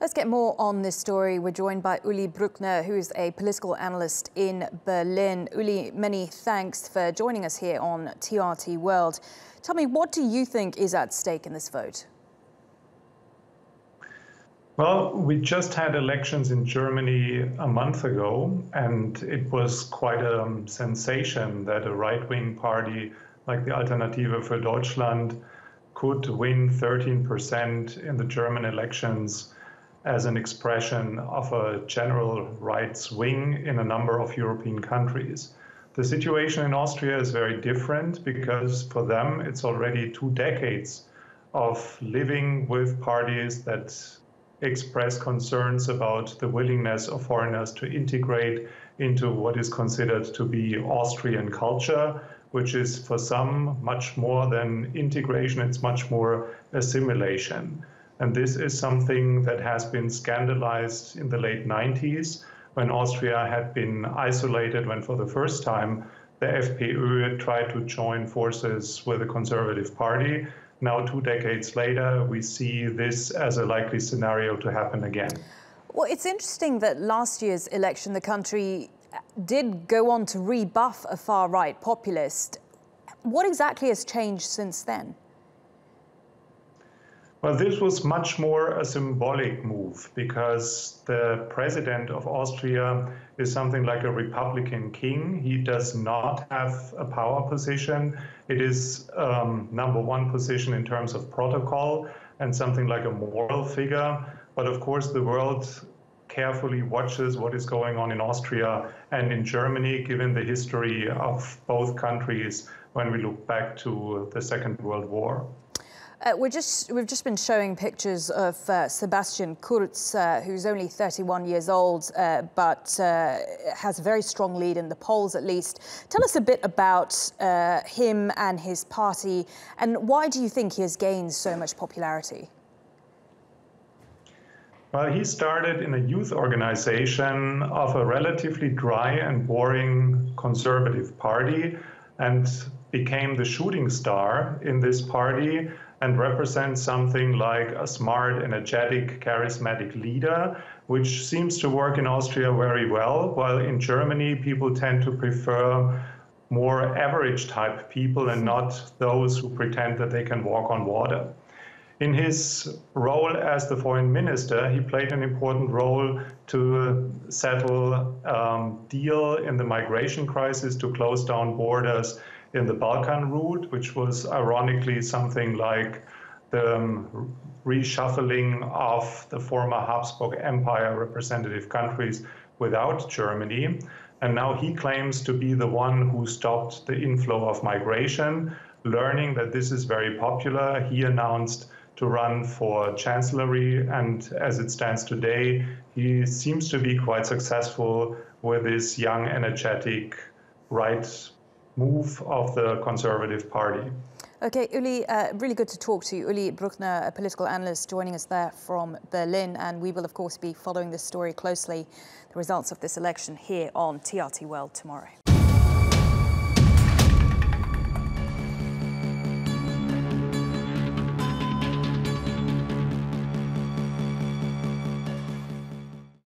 Let's get more on this story. We're joined by Uli Brueckner, who is a political analyst in Berlin. Uli, many thanks for joining us here on TRT World. Tell me, what do you think is at stake in this vote? Well, we just had elections in Germany a month ago, and it was quite a sensation that a right-wing party like the Alternative für Deutschland could win 13% in the German elections as an expression of a general right swing in a number of European countries. The situation in Austria is very different because for them it's already 2 decades of living with parties that express concerns about the willingness of foreigners to integrate into what is considered to be Austrian culture, which is for some much more than integration, it's much more assimilation. And this is something that has been scandalized in the late 90s when Austria had been isolated, when for the first time the FPÖ tried to join forces with the Conservative Party. Now, 2 decades later, we see this as a likely scenario to happen again. Well, it's interesting that last year's election, the country did go on to rebuff a far-right populist. What exactly has changed since then? Well, this was much more a symbolic move because the president of Austria is something like a Republican king. He does not have a power position. It is #1 position in terms of protocol and something like a moral figure. But of course, the world carefully watches what is going on in Austria and in Germany, given the history of both countries when we look back to the Second World War. We've just been showing pictures of Sebastian Kurz, who's only 31 years old, but has a very strong lead in the polls, at least. Tell us a bit about him and his party, and why do you think he has gained so much popularity? Well, he started in a youth organization of a relatively dry and boring conservative party and became the shooting star in this party and represents something like a smart, energetic, charismatic leader, which seems to work in Austria very well, while in Germany people tend to prefer more average type people and not those who pretend that they can walk on water. In his role as the foreign minister, he played an important role to settle a deal in the migration crisis to close down borders in the Balkan route, which was ironically something like the reshuffling of the former Habsburg Empire representative countries without Germany. And now he claims to be the one who stopped the inflow of migration. Learning that this is very popular, he announced to run for chancellery, and as it stands today, he seems to be quite successful with this young, energetic right move of the Conservative Party. Okay, Uli, really good to talk to you. Uli Brueckner, a political analyst, joining us there from Berlin, and we will, of course, be following this story closely, the results of this election here on TRT World tomorrow.